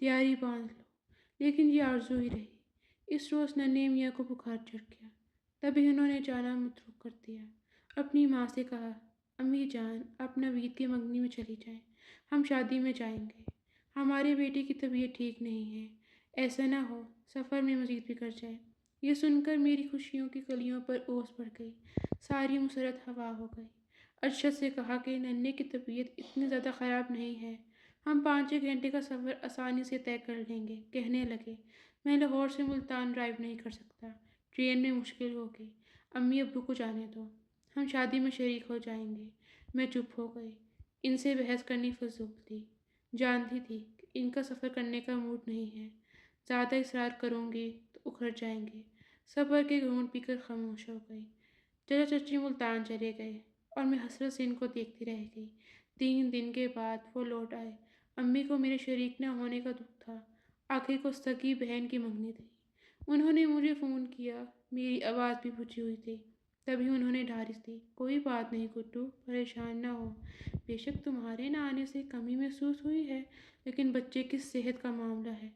تیاری باندھ لو۔ لیکن یہ آرزو ہی رہی۔ اس روز ننھے میاں کو بخار چڑھ گیا۔ تبھی انہوں نے جانا متروک کر دیا۔ اپنی ماں سے کہا، امی جان آپ نوید کی منگنی میں چلی جائیں، ہم شادی میں جائیں گے۔ ہمارے بیٹے کی طبیعت ٹھیک نہیں ہے، ایسا نہ ہو سفر میں مزید بگڑ جائے۔ یہ سن کر میری خوشیوں کی کلیوں پر اوس پڑ گئی، ساری مسرت ہوا ہو گئی۔ ارشد سے کہا کہ ننھے کی طبیعت اتنی زیادہ خراب نہیں ہے، ہم 5-6 گھنٹے کا سفر آسانی سے طے کر لیں گے۔ کہنے لگے، میں لاہور سے ملتان ڈرائیو نہیں کر سکتا، ٹرین میں مشکل ہوگی، امی ابو کو جانے دو، ہم شادی میں شریک ہو جائیں گے۔ میں چپ ہو گئی، ان سے بحث کرنی فضول تھی، جانتی تھی کہ ان کا سفر کرنے کا موڈ نہیں ہے، زیادہ اصرار کروں گی تو اکھڑ جائیں گے۔ صبر کے گھونٹ پی کر خاموش ہو گئی۔ چچا چچی ملتان چلے گئے اور میں حسرت سے ان کو دیکھتی رہ گئی۔ 3 دن کے بعد وہ لوٹ آئے۔ امی کو میرے شریک نہ ہونے کا دکھ تھا، آخر کو سگی بہن کی منگنی تھی۔ انہوں نے مجھے فون کیا، میری آواز بھی بجھی ہوئی تھی۔ تبھی انہوں نے ڈھارس دی، کوئی بات نہیں گڈو، پریشان نہ ہو، بے شک تمہارے نہ آنے سے کمی محسوس ہوئی ہے، لیکن بچے کی صحت کا معاملہ ہے،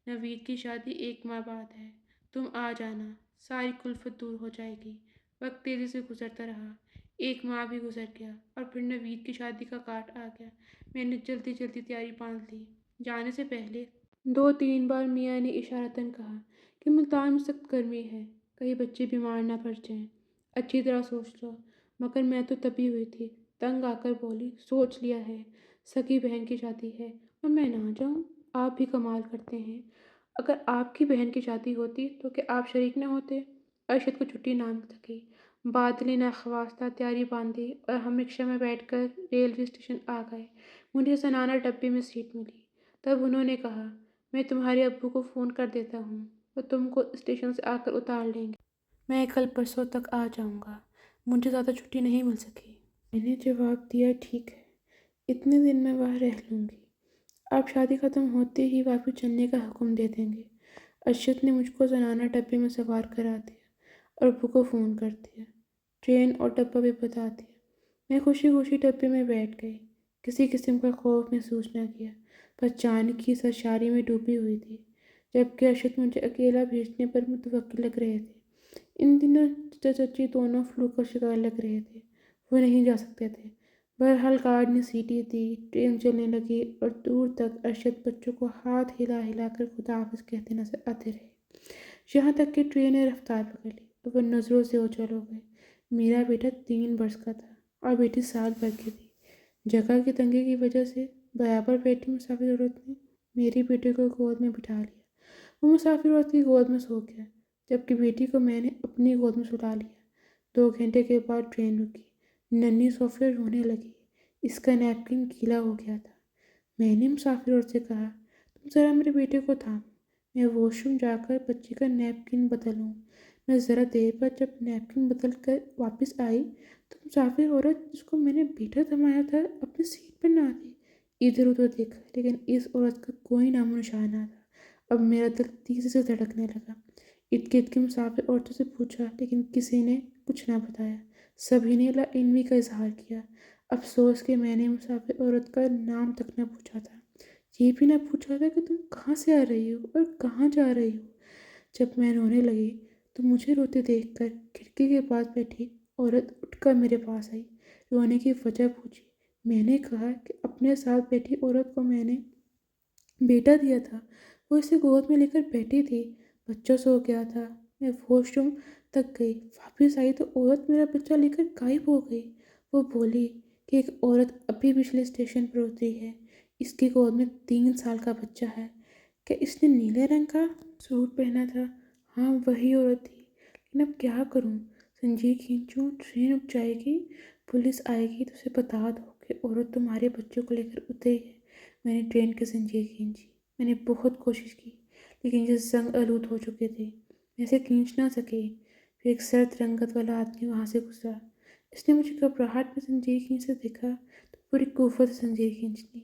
نوید کی شادی 1 ماہ بعد ہے، تم آ جانا، ساری کلفت دور ہو جائے گی۔ وقت تیزی سے گزرتا رہا، 1 ماہ بھی گزر گیا اور پھر نوید کی شادی کا کارڈ آ گیا۔ میں نے جلدی جلدی تیاری باندھ لی۔ جانے سے پہلے 2-3 بار میاں نے اشارتاً کہا کہ ملتان میں سخت گرمی ہے، کہیں بچے بیمار نہ پڑ جائیں، اچھی طرح سوچ لو۔ مگر میں تو تپی ہوئی تھی، تنگ آ کر بولی، سوچ لیا ہے، سگی بہن کی شادی ہے اور میں نہ جاؤں؟ آپ بھی کمال کرتے ہیں، اگر آپ کی بہن کی شادی ہوتی تو کیا آپ شریک نہ ہوتے؟ ارشد کو چھٹی نہ مل سکی۔ بادل نے ناخواستہ تیاری باندھی اور ہم رکشہ میں بیٹھ کر ریلوے اسٹیشن آ گئے۔ مجھے زنانہ ڈبے میں سیٹ ملی۔ تب انہوں نے کہا، میں تمہارے ابو کو فون کر دیتا ہوں، وہ تم کو اسٹیشن سے آ کر اتار لیں گے۔ میں کل پرسوں تک آ جاؤں گا، مجھے زیادہ چھٹی نہیں مل سکی۔ میں نے جواب دیا، ٹھیک ہے، اتنے دن میں وہاں رہ لوں گی، آپ شادی ختم ہوتے ہی واپس چلنے کا حکم دے دیں گے۔ ارشد نے مجھ کو زنانہ ڈبے میں سوار کرا دیا اور ابو کو فون کر دیا، ٹرین اور ڈبہ بھی بتا دیا۔ میں خوشی خوشی ڈبے میں بیٹھ گئی، کسی قسم کا خوف محسوس نہ کیا، بس جان کی سرشاری میں ڈوبی ہوئی تھی۔ جبکہ ارشد مجھے اکیلا بھیجنے پر متوکل لگ رہے تھے۔ ان دنوں چچا چچی دونوں فلو کا شکار لگ رہے تھے، وہ نہیں جا سکتے تھے۔ بہرحال گارڈ نے سیٹی دی، ٹرین چلنے لگی اور دور تک ارشد بچوں کو ہاتھ ہلا ہلا کر خدا حافظ کہتے نظر آتے رہے، یہاں تک کہ ٹرین نے رفتار پکڑ لی اور وہ نظروں سے اوجھل ہو گئے۔ میرا بیٹا 3 برس کا تھا اور بیٹی سال بھر کی تھی۔ جگہ کی تنگی کی وجہ سے برابر بیٹی مسافر عورت نے میری بیٹے کو گود میں بٹھا لیا۔ وہ مسافر عورت کی گود میں سو گیا، جبکہ بیٹی کو میں نے اپنی گود میں سلا لیا۔ 2 گھنٹے کے بعد ٹرین رکی۔ ننھی سوفیا رونے لگی، اس کا نیپکن گیلا ہو گیا تھا۔ میں نے مسافر عورت سے کہا، تم ذرا میرے بیٹے کو تھامو، میں واش روم جا کر بچے کا نیپکن بدلوں۔ میں ذرا دیر بعد جب نیپکن بدل کر واپس آئی تو مسافر عورت جس کو میں نے بیٹا تھمایا تھا اپنی سیٹ پر نہ تھی۔ ادھر ادھر دیکھا لیکن اس عورت کا کوئی نام و نشان نہ تھا۔ اب میرا دل تیزی سے دھڑکنے لگا۔ ارد گرد کی مسافر عورتوں سے پوچھا لیکن کسی نے کچھ نہ بتایا، سبھی نے لا علمی کا اظہار کیا۔ افسوس کہ میں نے مسافر عورت کا نام تک نہ پوچھا تھا، یہ بھی نہ پوچھا تھا کہ تم کہاں سے آ رہی ہو اور کہاں جا رہی ہو۔ جب میں رونے لگی تو مجھے روتے دیکھ کر کھڑکی کے پاس بیٹھی عورت اٹھ کر میرے پاس آئی، رونے کی وجہ پوچھی۔ میں نے کہا کہ اپنے ساتھ بیٹھی عورت کو میں نے بیٹا دیا تھا، وہ اسے گود میں لے کر بیٹھی تھی، بچہ سو گیا تھا۔ میں واش روم تک گئی، واپس آئی تو عورت میرا بچہ لے کر غائب ہو گئی۔ وہ بولی کہ ایک عورت ابھی پچھلے اسٹیشن پر اتری ہے، اس کی گود میں 3 سال کا بچہ ہے۔ کیا اس نے نیلے رنگ کا سوٹ پہنا تھا؟ ہاں وہی عورت تھی، لیکن اب کیا کروں؟ زنجیر کھینچوں؟ ٹرین رک جائے گی، پولیس آئے گی تو اسے بتا دو کہ عورت تمہارے بچوں کو لے کر اتری ہے۔ میں نے ٹرین کی زنجیر کھینچی، میں نے بہت کوشش کی لیکن یہ زنگ آلود ہو چکے تھے، میں اسے کھینچ نہ سکی۔ پھر ایک سرد رنگت والا آدمی وہاں سے گزرا، اس نے مجھے گھبراہٹ میں زنجیر کھینچتے دیکھا تو پوری قوت سے زنجیر کھینچ لی۔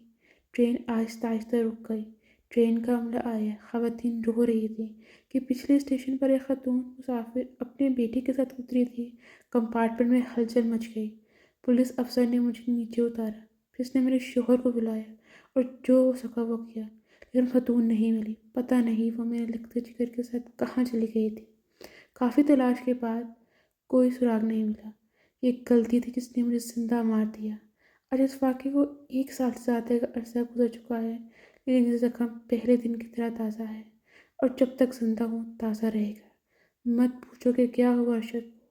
ٹرین آہستہ آہستہ رک گئی، ٹرین کا عملہ آیا، خواتین رو رہی تھیں کہ پچھلے اسٹیشن پر ایک خاتون مسافر اپنے بیٹی کے ساتھ اتری تھی۔ کمپارٹمنٹ میں ہلچل مچ گئی۔ پولیس افسر نے مجھے نیچے اتارا، پھر اس نے میرے شوہر کو بلایا اور جو ہو سکا وہ کیا، پھر فتون نہیں ملی، پتہ نہیں وہ میرے لکھتے جگر کے ساتھ کہاں چلی گئی تھی۔ کافی تلاش کے بعد کوئی سراغ نہیں ملا۔ یہ ایک غلطی تھی جس نے مجھے زندہ مار دیا۔ آج اس واقعے کو 1 سال سے زیادہ کا عرصہ گزر چکا ہے، لیکن یہ زخم پہلے دن کی طرح تازہ ہے، اور جب تک زندہ ہوں تازہ رہے گا۔ مت پوچھو کہ کیا ہوا ارشد کو۔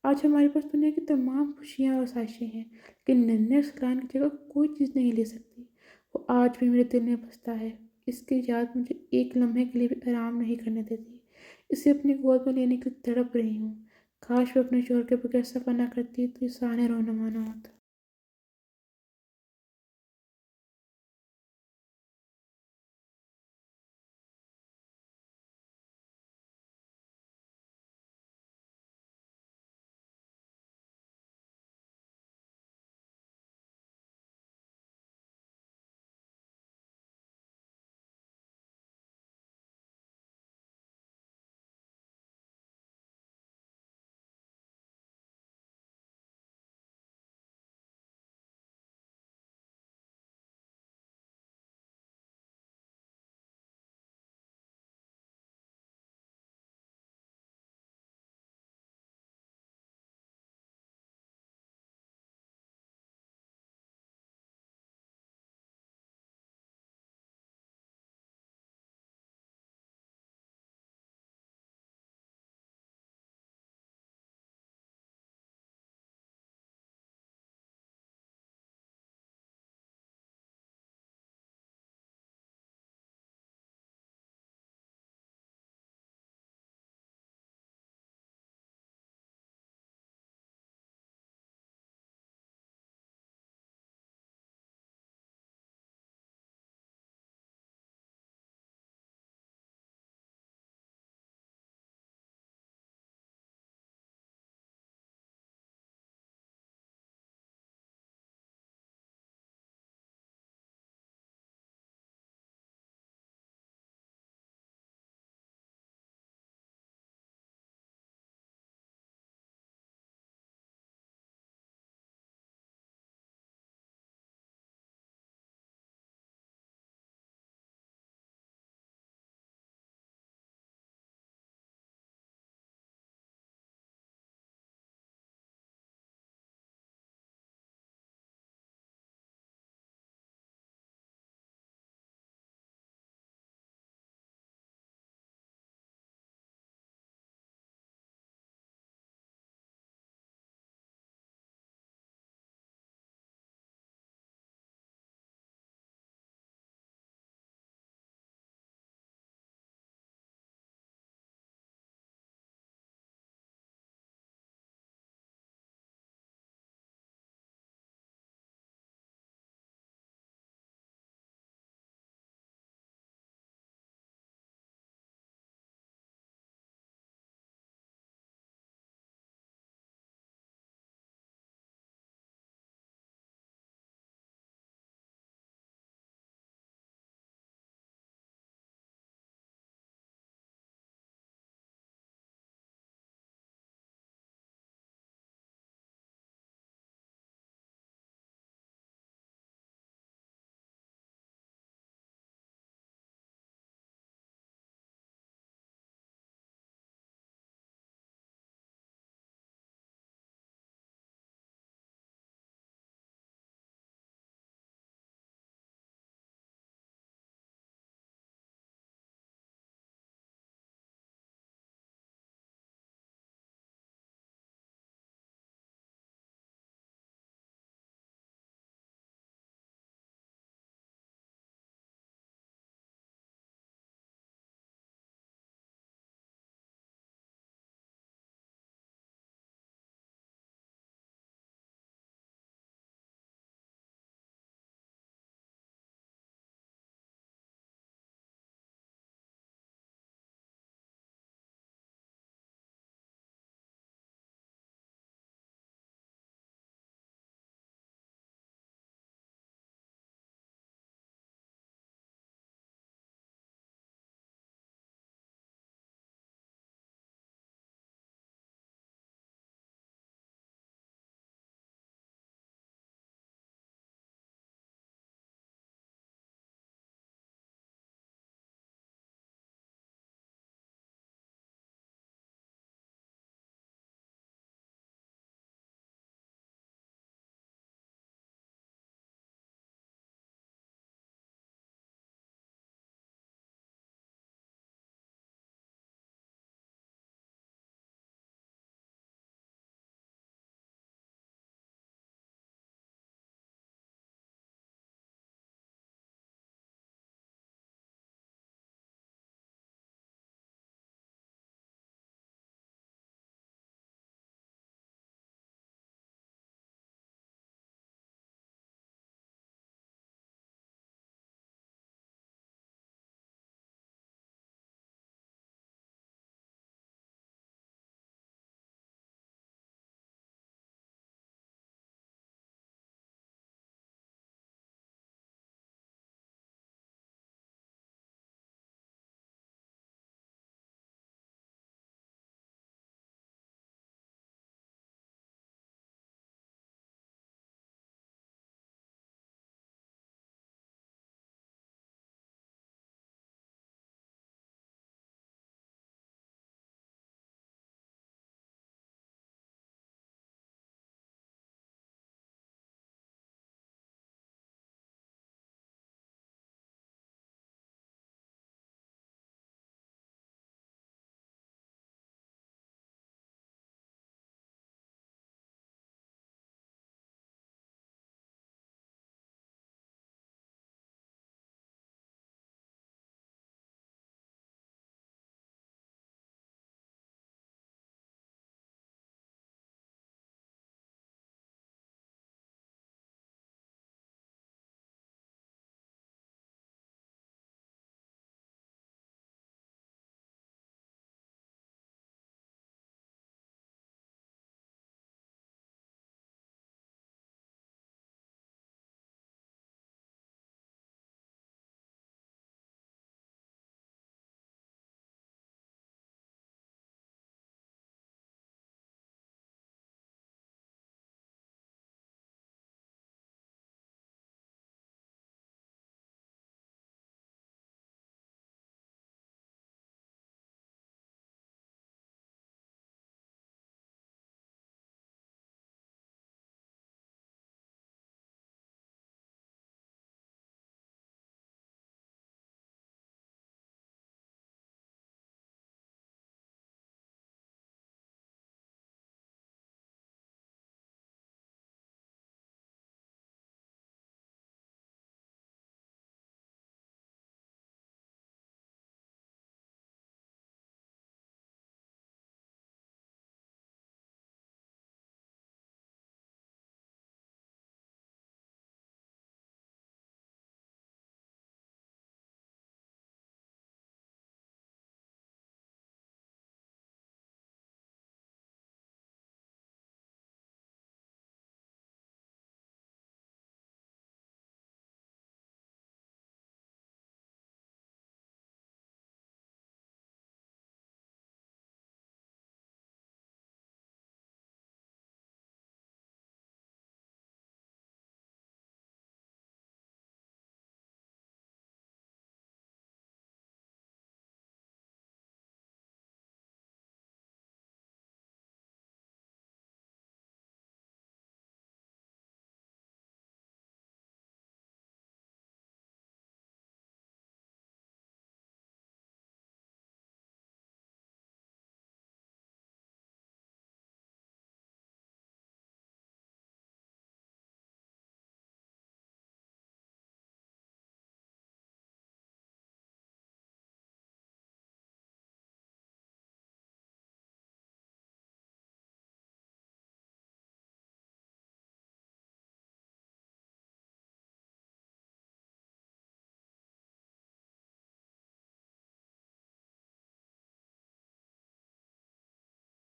آج ہمارے پاس دنیا کی تمام خوشیاں اور آسائشیں ہیں، لیکن ننھے ارسلان کی جگہ کوئی چیز نہیں لے سکتی۔ وہ آج بھی میرے دل میں بستا ہے۔ اس کی یاد مجھے ایک لمحے کے لیے بھی آرام نہیں کرنے دیتی۔ اسے اپنی گود میں لینے کے لیے تڑپ رہی ہوں۔ کاش وہ اپنے شوہر کے بغیر سفر نہ کرتی تو یہ سانحہ رونما نہ ہوتا۔